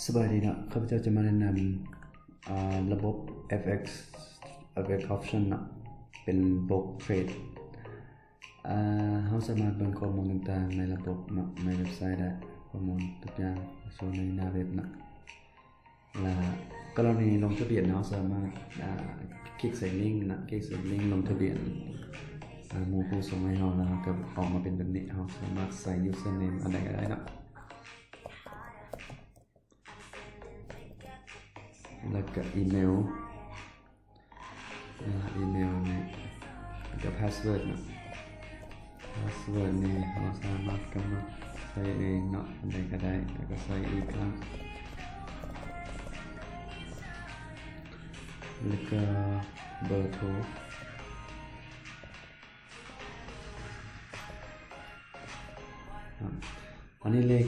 สบายดีนะข้าพเจ้าจะมาแนะนำระบบ FX Option นะเป็นระบบเทรดเราสามารถเบิ่งข้อมูลต่างๆในระบบนะในเว็บไซต์ได้ข้อมูลทุกอย่างโชว์ในหน้าเว็บนะและกรณีลงทะเบียนเราสามารถคลิกใส่ลิงก์นะคลิกใส่ลิงก์ลงทะเบียนหมู่ผู้ส่งให้เราแล้วก็ออกมาเป็นแบบนี้เราสามารถใส่ username อะไรก็ได้นะแล้วก็อีเมลนี่กับพาสเวิร์ดนะพาสเวิร์ดนี่เราสามารถกำหนดใส่เองเนาะอะไรก็ได้แล้วก็ใส่อีกครั้งแล้วก็เบอร์โทรอันนี้เลข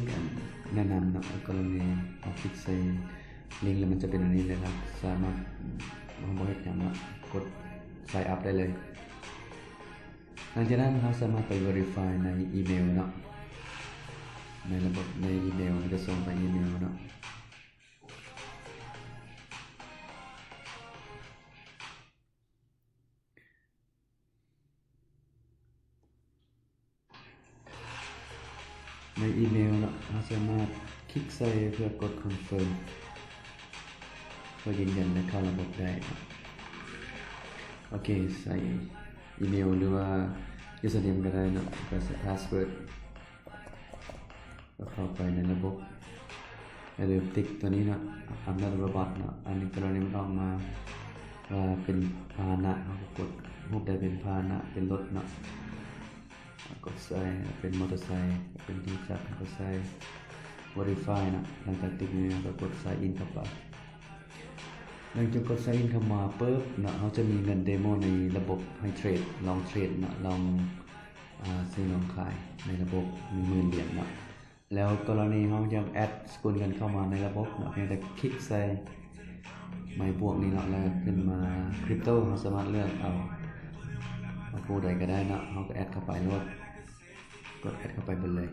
แนะนำนะกรณีเอาคลิกใส่ลิงก์แล้วมันจะเป็นอันนี้เลยครับสามารถมาบริการกดใส่อัพได้เลยหลังจากนั้นเราสามารถไป verify ในอีเมลเนาะในระบบในอีเมลมันจะส่งไปอีเมลเนาะในอีเมลเนาะเราสามารถคลิกใส่เพื่อกด confirm เพื่อยืนยันและเข้าระบบได้โอเคใส่อีเมลหรือว่า username ก็ได้เนาะก็ใส่ password ก็เข้าไปในระบบอย่าลืมติ๊กตัวนี้เนาะ I'm not a robot เนาะอันนี้กรณีมันออกมาว่าเป็นพาหนะเราก็กดรูปใดเป็นพาหนะเป็นรถเนาะกดใส่เป็นมอเตอร์ไซค์เป็นที่จับก็ใส่ verify นะหลังจากติ๊กนี้ก็กด sign in เข้าไปหลังจากกด sign in เข้ามาปุ๊บนะเขาจะมีเงินเดโมในระบบให้เทรดลองเทรดนะลองซื้อลองขายในระบบมี10,000 เหรียญนะแล้วกรณีเขายังแอดสกุลเงินเข้ามาในระบบนะเพียงแต่คลิกใส่ไม้บวกนี้เนาะแล้วขึ้นมาคริปโตเขาสามารถเลือกเอาผู้ใดก็ได้นะเขาก็แอดเข้าไปแล้วกดแอดเข้าไปบนเลย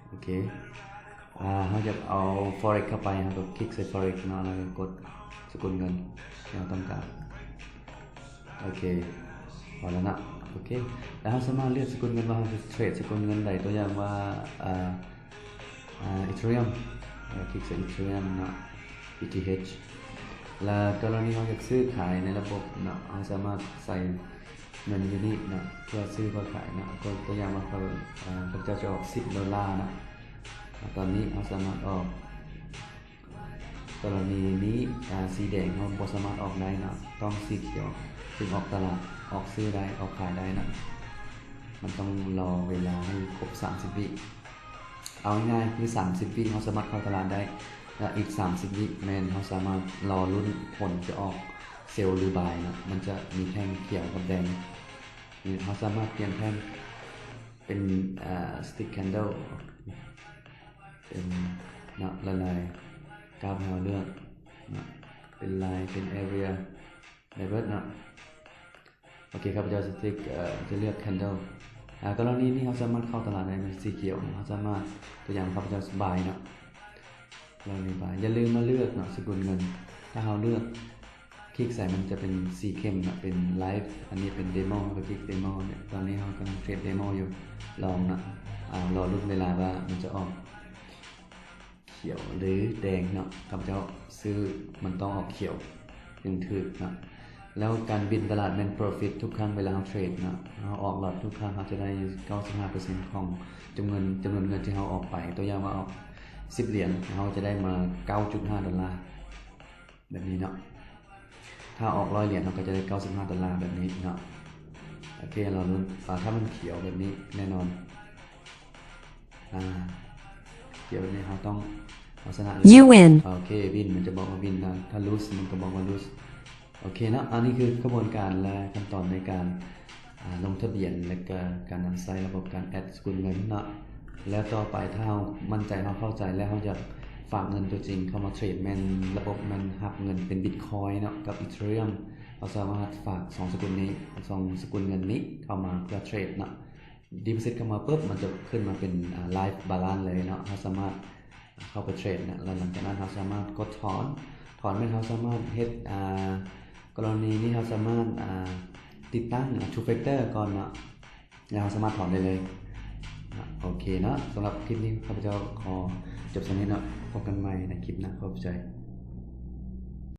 โอเคเขาจะเอา forex เข้าไปเขาก็คลิกใส่ forex เนาะแล้วก็กดสกุลเงินที่เราต้องการโอเคพอแล้วนะโอเคแล้วเราสามารถเลือกสกุลเงินว่าเราจะเทรดสกุลเงินใดตัวอย่างว่าEthereum คลิกใส่ Ethereum นะ ETH แล้วกรณีเราจะซื้อขายในระบบนะเราสามารถใส่เงินยูนิตนะเพื่อซื้อเพื่อขายนะก็ตัวอย่างว่าเขาจะออก$10นะตอนนี้เราสามารถออกกรณีนี้สีแดงเราบ่สามารถออกได้นะต้องสีเขียวถึงออกตลาดออกซื้อได้ออกขายได้นะมันต้องรอเวลาให้ครบ30 วิเอาง่ายๆคือ30 วิเราสามารถเข้าตลาดได้และอีก30 วิแมนเราสามารถรอลุ้นผลจะออกเซลล์หรือบายนะมันจะมีแท่งเขียวกับแดงนี่เราสามารถเปลี่ยนแท่งเป็นstick candle เป็นละลายกราฟให้เราเลือกเป็นลายเป็น area ได้เบิดนะโอเคครับจะติ๊กจะเลือก candle กรณีนี้เราสามารถเข้าตลาดได้เป็นสีเขียวเราสามารถตัวอย่างครับจะบายนะเรามีบายอย่าลืมมาเลือกนะสกุลเงินถ้าเราเลือกคลิกใส่มันจะเป็นสีเข้มนะเป็นไลฟ์อันนี้เป็นเดโมเราคลิกเดโมเนี่ยตอนนี้เรากำลังเทรดเดโมอยู่ลองนะรอรุ่นเวลาว่ามันจะออกเขียวหรือแดงเนาะข้าพเจ้าซื้อมันต้องออกเขียวถึงถือนะแล้วการบินตลาดเป็น profit ทุกครั้งเวลาเราเทรดนะเราออกหลอดทุกครั้งเราจะได้ 95% ของจำนวนเงินที่เราออกไปตัวอย่างว่าออก$10เราจะได้มา$9.5แบบนี้เนาะถ้าออก$100เราก็จะได้$95แบบนี้เนาะโอเคเราลุ้นถ้ามันเขียวแบบนี้แน่นอนเขียวแบบนี้เราต้องชนะ You win โอเควินมันจะบอกว่าวินนะถ้าลูสมันก็บอกว่าลูสโอเคนะอันนี้คือกระบวนการและขั้นตอนในการลงทะเบียนและการนำใช้ระบบการแอดสกุลเงินนะแล้วต่อไปถ้าเรามั่นใจเราเข้าใจแล้วเราจะฝากเงินตัวจริงเข้ามาเทรดแมนระบบมันหักเงินเป็นบิตคอยน์เนาะกับอีเธเรียมเราสามารถฝาก2สกุลนี้2สกุลเงินนี้เข้ามาเพื่อเทรดนะดีพอซิตเข้ามาปุ๊บมันจะขึ้นมาเป็นไลฟ์บาลานซ์เลยเนาะเราสามารถ เข้าไปเทรดนะแล้วหลังจากนั้นเราสามารถกดถอนไม่เราสามารถเฮ็ดกรณีนี้เราสามารถติดตั้งtwo factor ก่อนนะแล้วเราสามารถถอนได้เลยนะโอเคเนาะสำหรับคลิปนี้ข้าพเจ้าขอจบสักนิดเนาะพบกันใหม่ในคลิปหน้าขอบใจ